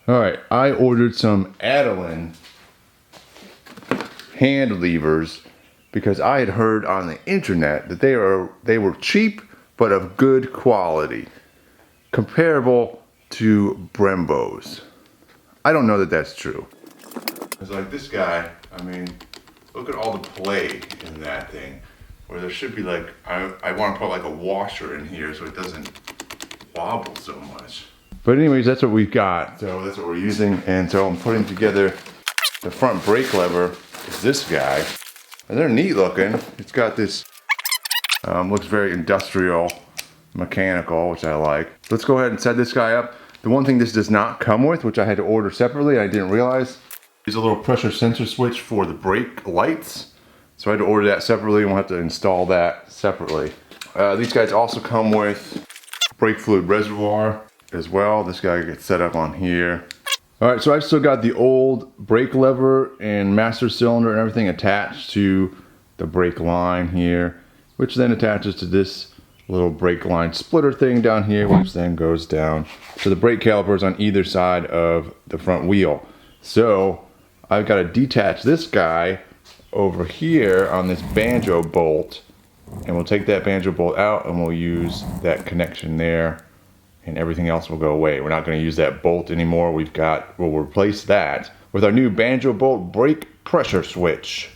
All right, I ordered some Adelin hand levers because I had heard on the internet that they were cheap but of good quality, comparable to Brembo's. I don't know that that's true. It's like this guy, I mean, look at all the play in that thing. Where there should be like, I want to put like a washer in here so it doesn't wobble so much. But anyways, that's what we've got. So that's what we're using. And so I'm putting together the front brake lever is this guy. And they're neat looking. It's got this, looks very industrial, mechanical, which I like. Let's go ahead and set this guy up. The one thing this does not come with, which I had to order separately, I didn't realize, is a little pressure sensor switch for the brake lights. So I had to order that separately and we'll have to install that separately. These guys also come with brake fluid reservoir as well. This guy gets set up on here. All right, so I've still got the old brake lever and master cylinder and everything attached to the brake line here, which then attaches to this little brake line splitter thing down here, which then goes down to the brake calipers on either side of the front wheel. So I've got to detach this guy over here on this banjo bolt, and we'll take that banjo bolt out and we'll use that connection there, and everything else will go away. We're not going to use that bolt anymore. We'll replace that with our new banjo bolt brake pressure switch.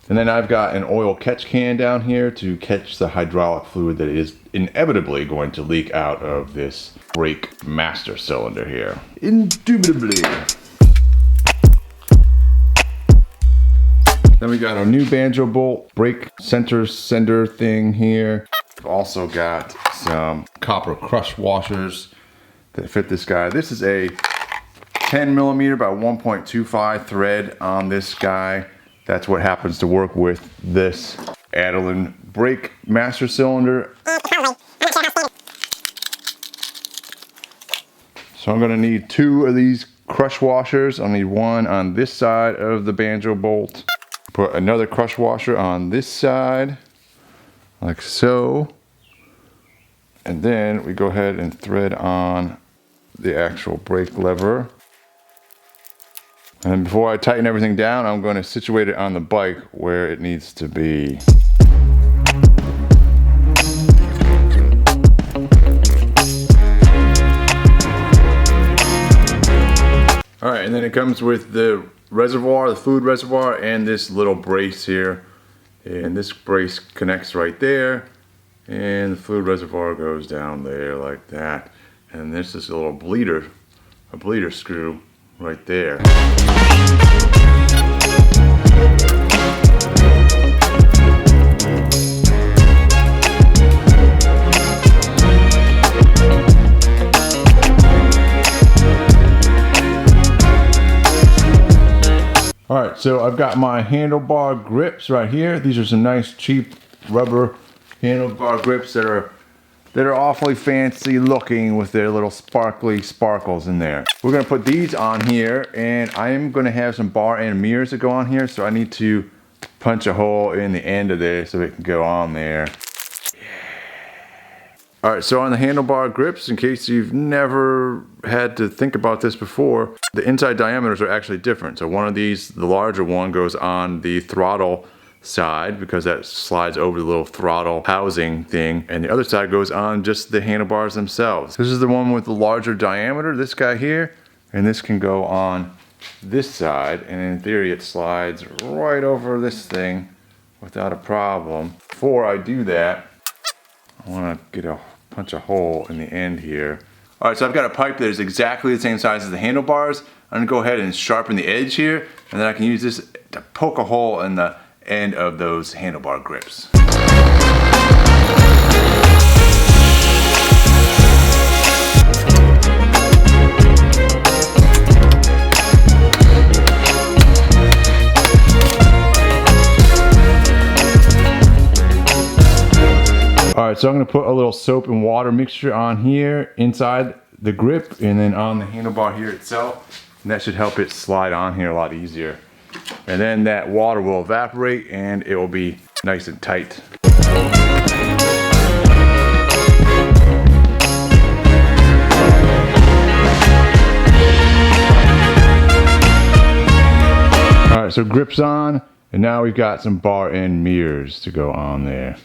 And then I've got an oil catch can down here to catch the hydraulic fluid that is inevitably going to leak out of this brake master cylinder here. Indubitably. Then we got our new banjo bolt brake center sender thing here. We've also got some copper crush washers that fit this guy. This is a 10mm by 1.25 thread on this guy. That's what happens to work with this Adelin brake master cylinder. So I'm gonna need 2 of these crush washers. I'll need one on this side of the banjo bolt. Put another crush washer on this side, like so. And then we go ahead and thread on the actual brake lever. And before I tighten everything down, I'm going to situate it on the bike where it needs to be. All right, and then it comes with the reservoir, the fluid reservoir, and this little brace here. And this brace connects right there, and the fluid reservoir goes down there like that. And this is a little bleeder, a bleeder screw right there. All right, so I've got my handlebar grips right here. These are some nice cheap rubber handlebar grips that are awfully fancy looking with their little sparkly sparkles in there. We're gonna put these on here, and I am gonna have some bar and mirrors that go on here, so I need to punch a hole in the end of this so it can go on there. All right, so on the handlebar grips, in case you've never had to think about this before, the inside diameters are actually different. So one of these, the larger one, goes on the throttle side because that slides over the little throttle housing thing, and the other side goes on just the handlebars themselves. This is the one with the larger diameter, this guy here, and this can go on this side, and in theory it slides right over this thing without a problem. Before I do that, I want to punch a hole in the end here. All right, so I've got a pipe that is exactly the same size as the handlebars. I'm gonna go ahead and sharpen the edge here, and then I can use this to poke a hole in the end of those handlebar grips. All right, so I'm gonna put a little soap and water mixture on here inside the grip and then on the handlebar here itself. And that should help it slide on here a lot easier. And then that water will evaporate and it will be nice and tight. sensor grips on, and now we've got some bar end mirrors to go on there.